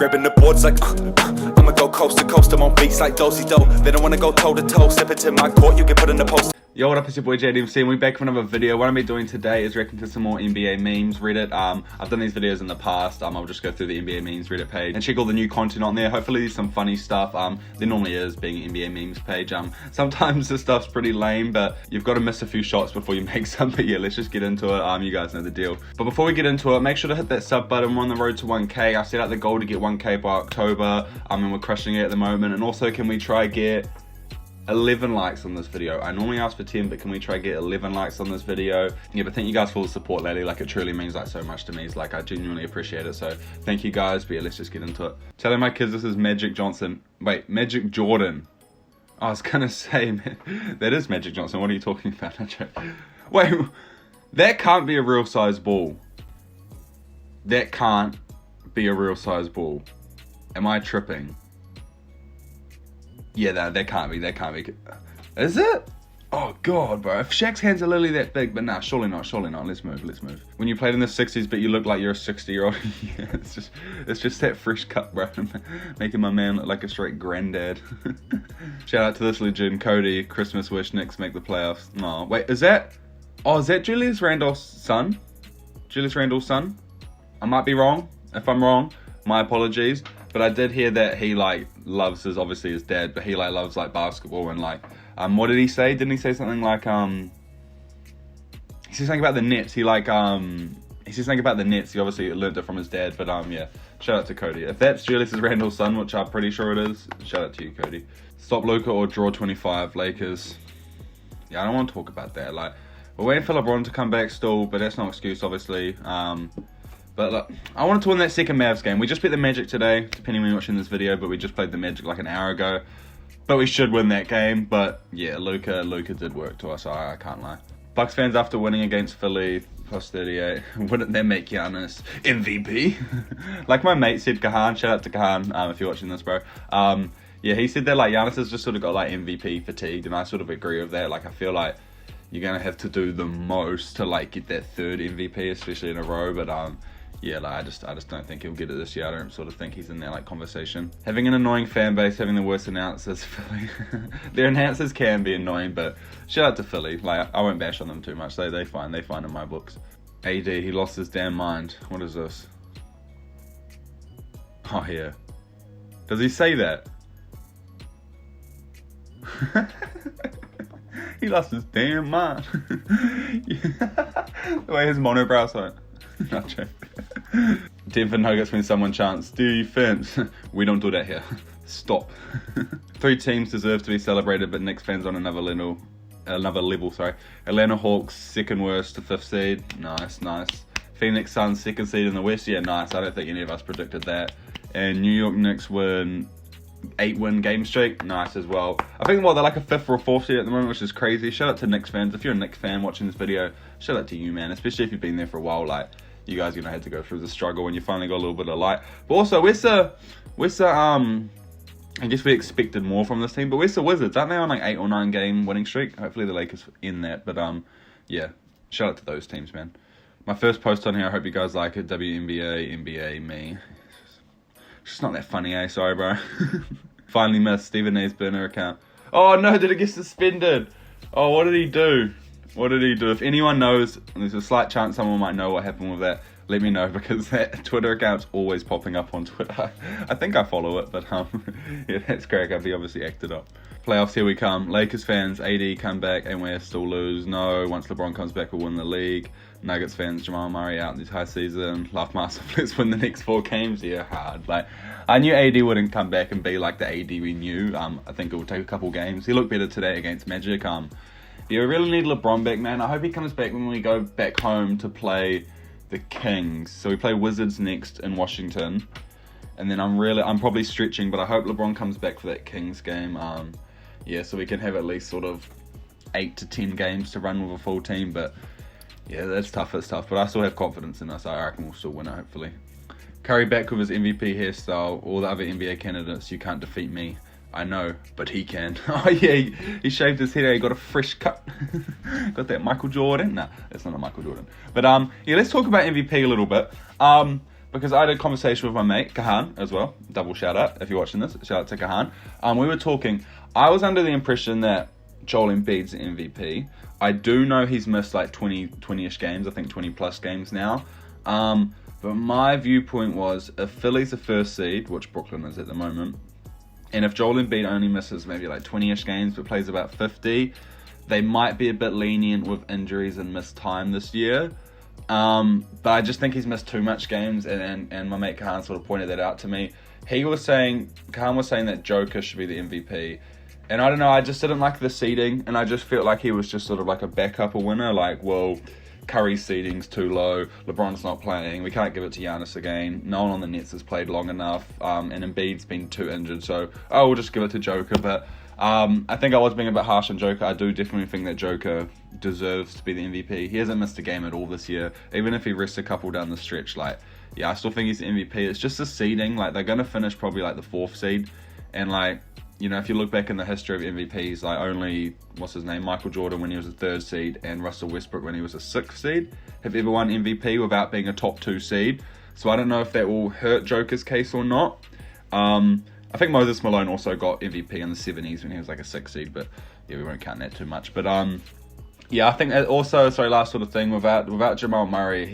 Grabbing the boards like, I'ma go coast to coast. I'm on beats like do-si-do. They don't wanna go toe to toe. Step into my court, you get put in the post. Yo, what up, it's your boy JDMC, and we're back with another video. What I'm going to be doing today is reacting to some more NBA memes, Reddit. I've done these videos in the past. I'll just go through the NBA memes Reddit page and check all the new content on there. Hopefully there's some funny stuff. There normally is, being an NBA memes page. Sometimes the stuff's pretty lame, but you've got to miss a few shots before you make some. But yeah, let's just get into it. You guys know the deal. But before we get into it, make sure to hit that sub button. We're on the road to 1K. I set out the goal to get 1K by October. And we're crushing it at the moment. And also, can we try get 11 likes on this video? I normally ask for 10, but can we try get 11 likes on this video? Yeah, but thank you guys for all the support lately. Like, it truly means like so much to me. It's like, I genuinely appreciate it. So thank you guys. But yeah, let's just get into it. Telling my kids this is Magic Johnson. Wait, Magic Jordan. I was gonna say, that is Magic Johnson. What are you talking about? Wait, that can't be a real size ball. That can't be a real size ball. Am I tripping? Yeah, that can't be. Is it? Oh god, bro. If Shaq's hands are literally that big, but nah, surely not. Let's move. When you played in the 60s, but you look like you're a 60-year-old. Yeah, it's just that fresh cut, bro. Making my man look like a straight granddad. Shout out to this legend, Cody. Christmas wish, Knicks make the playoffs. Oh, wait, is that Julius Randle's son? Julius Randle's son? I might be wrong. If I'm wrong, my apologies. But I did hear that he like loves obviously his dad, but he like loves like basketball and like what did he say? Didn't he say something like he said something about the Nets. He said something about the Nets. He obviously learned it from his dad. But yeah, shout out to Cody. If that's Julius Randle's son, which I'm pretty sure it is, shout out to you, Cody. Stop Luka or draw 25 Lakers. Yeah, I don't want to talk about that. Like, we're waiting for LeBron to come back still, but that's no excuse, obviously. But look, I wanted to win that second Mavs game. We just beat the Magic today, depending on when you're watching this video, but we just played the Magic like an hour ago. But we should win that game. But yeah, Luka did work to us, I can't lie. Bucks fans after winning against Philly, plus 38. Wouldn't that make Giannis MVP? Like my mate said, Kahan, shout out to Kahan, if you're watching this, bro. Yeah, he said that like Giannis has just sort of got like MVP fatigued, and I sort of agree with that. Like, I feel like you're gonna have to do the most to like get that third MVP, especially in a row. But yeah, like I just don't think he'll get it this year. I don't sort of think he's in that like conversation. Having an annoying fan base, having the worst announcers, Philly. Their announcers can be annoying, but shout out to Philly. Like, I won't bash on them too much. They fine in my books. AD, he lost his damn mind. What is this? Oh yeah. Does he say that? He lost his damn mind. The way his monobrows are. Not joking. Denver Nuggets when someone chants defense. We don't do that here. Stop. 3 teams deserve to be celebrated, but Knicks fans on another level. Sorry. Atlanta Hawks second worst to 5th seed. Nice. Phoenix Suns 2nd seed in the West. Yeah, nice. I don't think any of us predicted that. And New York Knicks win 8-win game streak. Nice as well. I think they're like a 5th or a 4th seed at the moment, which is crazy. Shout out to Knicks fans. If you're a Knicks fan watching this video, shout out to you, man. Especially if you've been there for a while. Like, you guys are gonna have to go through the struggle when you finally got a little bit of light. But also, where's the I guess we expected more from this team, but where's the Wizards? Aren't they on like 8 or 9 game winning streak? Hopefully the Lakers in that. But yeah, shout out to those teams, man. My first post on here, I hope you guys like it. WNBA, NBA, me. It's just not that funny, eh? Sorry, bro. Finally missed Stephen A's burner account. Oh no, did it get suspended? Oh, what did he do? If anyone knows, and there's a slight chance someone might know what happened with that, let me know, because that Twitter account's always popping up on Twitter. I think I follow it, but yeah, that's crack. He obviously acted up. Playoffs, here we come. Lakers fans, AD come back and we'll still lose. No, once LeBron comes back, we'll win the league. Nuggets fans, Jamal Murray out this high season. Laugh massive, let's win the next 4 games. Yeah, hard. Like, I knew AD wouldn't come back and be like the AD we knew. I think it would take a couple games. He looked better today against Magic. Yeah, we really need LeBron back, man. I hope he comes back when we go back home to play the Kings. So we play Wizards next in Washington. And then I'm probably stretching, but I hope LeBron comes back for that Kings game. Yeah, so we can have at least sort of 8 to 10 games to run with a full team. But yeah, that's tough. But I still have confidence in us. I reckon we'll still win it, hopefully. Curry back with his MVP hairstyle. All the other NBA candidates, you can't defeat me. I know, but he can. Oh yeah, he shaved his head. He got a fresh cut. Got that Michael Jordan. Nah, that's not a Michael Jordan. But yeah, let's talk about MVP a little bit. because I had a conversation with my mate, Kahan, as well. Double shout out if you're watching this. Shout out to Kahan. We were talking. I was under the impression that Joel Embiid's the MVP. I do know he's missed like 20-ish games. I think 20 plus games now. But my viewpoint was, if Philly's the first seed, which Brooklyn is at the moment, and if Joel Embiid only misses maybe like 20-ish games but plays about 50, they might be a bit lenient with injuries and missed time this year. But I just think he's missed too much games, and my mate Kahan sort of pointed that out to me. Kahan was saying that Joker should be the MVP. And I don't know, I just didn't like the seeding, and I just felt like he was just sort of like a backup, a winner. Like, well, Curry's seeding's too low, LeBron's not playing, we can't give it to Giannis again, no one on the Nets has played long enough, and Embiid's been too injured, so we'll just give it to Joker. But I think I was being a bit harsh on Joker. I do definitely think that Joker deserves to be the MVP. He hasn't missed a game at all this year, even if he rests a couple down the stretch. Like, yeah, I still think he's the MVP. It's just the seeding. Like, they're going to finish probably like the 4th seed, and like, you know, if you look back in the history of MVPs, like only, Michael Jordan when he was a 3rd seed and Russell Westbrook when he was a 6th seed have ever won MVP without being a top 2 seed. So I don't know if that will hurt Joker's case or not. I think Moses Malone also got MVP in the 70s when he was like a 6th seed, but yeah, we won't count that too much. But yeah, I think also, last sort of thing, without Jamal Murray,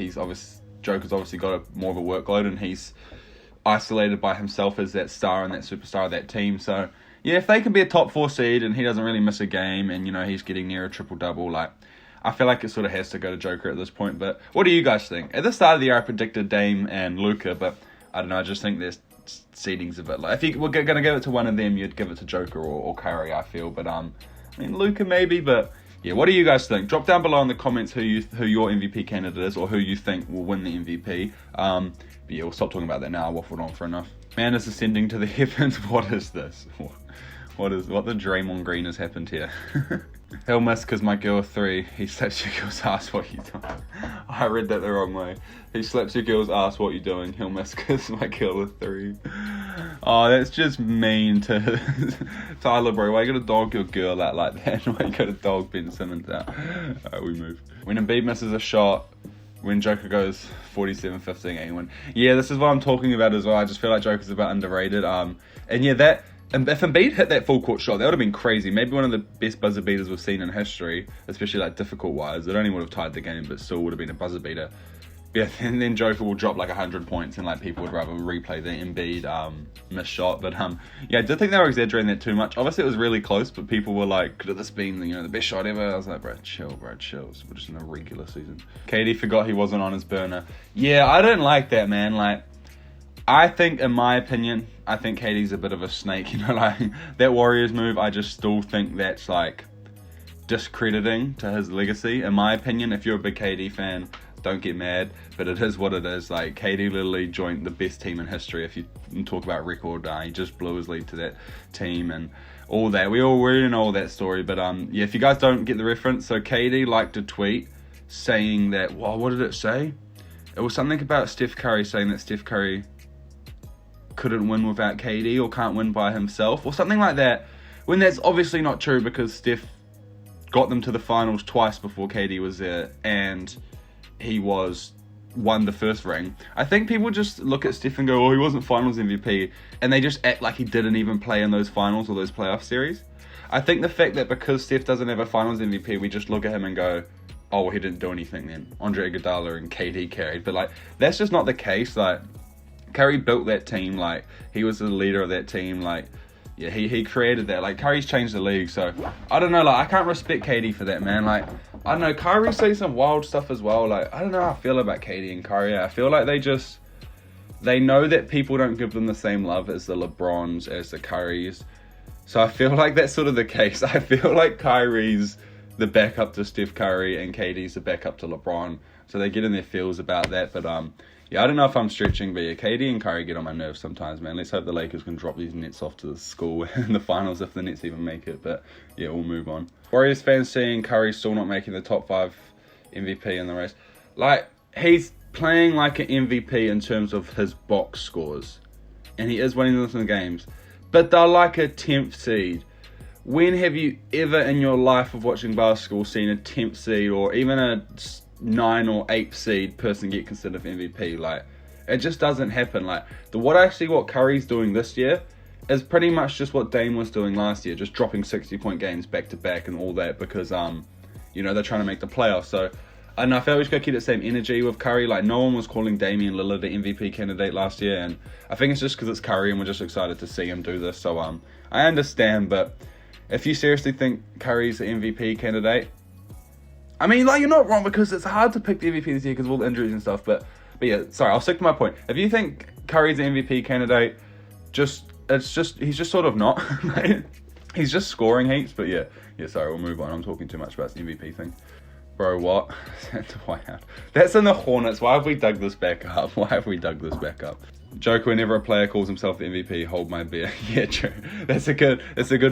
Joker's obviously got more of a workload, and he's isolated by himself as that star and that superstar of that team. So yeah, if they can be a top 4 seed and he doesn't really miss a game, and you know he's getting near a triple-double, like, I feel like it sort of has to go to Joker at this point. But what do you guys think? At the start of the year, I predicted Dame and Luka, but I don't know, I just think there's seeding's a bit like, if you were going to give it to one of them, you'd give it to Joker or Curry, I feel. But I mean, Luka maybe, but yeah, what do you guys think? Drop down below in the comments who your MVP candidate is, or who you think will win the MVP. But yeah, we'll stop talking about that now. I waffled on for enough. Man is ascending to the heavens. What is this? What the Draymond Green has happened here? He'll miss because my girl 3. He slaps your girl's ass. What you doing? I read that the wrong way. He slaps your girl's ass. What you doing? He'll miss because my girl 3. Oh, that's just mean to Tyler, bro. Why you gotta dog your girl out like that? Why you gotta dog Ben Simmons out? Alright, we move. When Embiid misses a shot, when Joker goes 47-15, anyone. Yeah, this is what I'm talking about as well. I just feel like Joker's a bit underrated. And yeah, if Embiid hit that full court shot, that would have been crazy. Maybe one of the best buzzer beaters we've seen in history, especially like difficult wise. It only would have tied the game, but still would have been a buzzer beater. Yeah, and then Joker will drop like 100 points, and like people would rather replay the Embiid missed shot. But yeah, I did think they were exaggerating that too much. Obviously, it was really close, but people were like, "Could have this been the best shot ever?" I was like, "Bro, chill. We're just in a regular season." KD forgot he wasn't on his burner. Yeah, I don't like that, man. Like, I think, in my opinion, I think KD's a bit of a snake. Like that Warriors move, I just still think that's like discrediting to his legacy. In my opinion, if you're a big KD fan, don't get mad, but it is what it is. Like, KD literally joined the best team in history. If you talk about record, he just blew his lead to that team and all that. We already know all that story, but yeah, if you guys don't get the reference, so KD liked a tweet saying that, well, what did it say? It was something about Steph Curry, saying that Steph Curry couldn't win without KD or can't win by himself or something like that, when that's obviously not true, because Steph got them to the finals twice before KD was there, and he won the first ring. I think people just look at Steph and go, oh, he wasn't finals MVP, and they just act like he didn't even play in those finals or those playoff series. I think the fact that because Steph doesn't have a finals MVP, we just look at him and go, oh, well, he didn't do anything then. Andre Iguodala and KD carried. But like, that's just not the case. Like, Curry built that team. Like, he was the leader of that team. Like, yeah, he created that. Like, Curry's changed the league, so I don't know. Like, I can't respect KD for that, man. Like, I don't know. Kyrie says some wild stuff as well. Like, I don't know how I feel about KD and Kyrie. I feel like they know that people don't give them the same love as the LeBrons, as the Currys. So I feel like that's sort of the case. I feel like Kyrie's the backup to Steph Curry and KD's the backup to LeBron. So they get in their feels about that. But yeah, I don't know if I'm stretching, but yeah, KD and Curry get on my nerves sometimes, man. Let's hope the Lakers can drop these Nets off to the school in the finals if the Nets even make it. But yeah, we'll move on. Warriors fans seeing Curry still not making the top 5 MVP in the race. Like, he's playing like an MVP in terms of his box scores, and he is winning them in the games, but they're like a 10th seed. When have you ever in your life of watching basketball seen a 10th seed or even a 9 or 8 seed person get considered for MVP? Like, It just doesn't happen. Like, what Curry's doing this year is pretty much just what Dame was doing last year, just dropping 60-point games back to back and all that because, you know, they're trying to make the playoffs. So, and I feel we just got to keep the same energy with Curry. Like, no one was calling Damian Lillard the MVP candidate last year, and I think it's just because it's Curry and we're just excited to see him do this. So, I understand, but if you seriously think Curry's the MVP candidate, I mean, like, you're not wrong because it's hard to pick the MVP this year because of all the injuries and stuff, but yeah, sorry, I'll stick to my point. If you think Curry's the MVP candidate, he's just sort of not. He's just scoring heaps, but yeah, sorry, we'll move on. I'm talking too much about the MVP thing. Bro, what? That's in the Hornets. Why have we dug this back up? Joker, whenever a player calls himself the MVP, hold my beer. Yeah, true. That's a good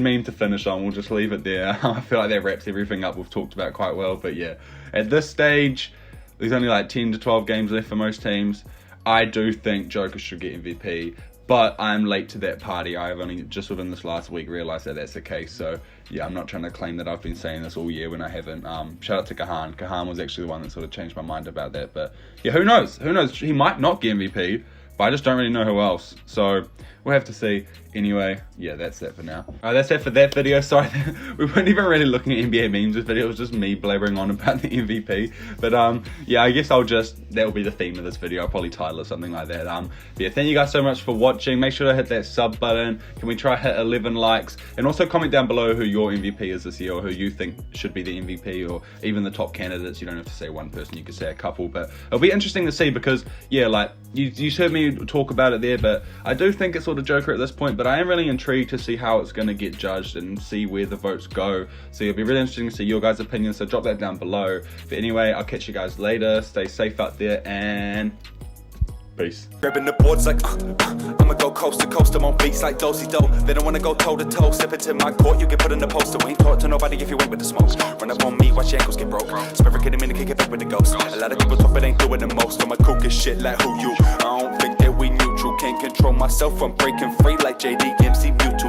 meme to finish on. We'll just leave it there. I feel like that wraps everything up we've talked about quite well. But yeah, at this stage, there's only like 10 to 12 games left for most teams. I do think Joker should get MVP. But I'm late to that party. I've only just within this last week realised that that's the case. So, yeah, I'm not trying to claim that I've been saying this all year when I haven't. Shout out to Kahan. Kahan was actually the one that sort of changed my mind about that. But, yeah, who knows? He might not get MVP, but I just don't really know who else. So, we'll have to see. Anyway, yeah, that's that for now. That's it for that video. Sorry, we weren't even really looking at NBA memes this video. It was just me blabbering on about the MVP. But yeah, I guess that will be the theme of this video. I'll probably title it something like that. Yeah, thank you guys so much for watching. Make sure to hit that sub button. Can we try hit 11 likes? And also comment down below who your MVP is this year, or who you think should be the MVP, or even the top candidates. You don't have to say one person, you could say a couple. But it'll be interesting to see because, yeah, like, you heard me talk about it there, but I do think it's sort of Joker at this point. But I am really intrigued to see how it's going to get judged and see where the votes go. So it'll be really interesting to see your guys' opinions. So drop that down below. But anyway, I'll catch you guys later. Stay safe out there and peace. Grabbing the boards like, I'ma go coast to coast. I'm on beats like Dosey Do. They don't wanna go toe to toe. Step into my court, you get put in the poster. We ain't talk to nobody if you ain't with the smoke. Run up on me, watch your ankles get broke. Spirit get him in and kick it back with the ghost. A lot of people talk but ain't doing the most. On my kook is shit like who you. I don't think that we neutral. Can't control myself, I'm breaking free like JD in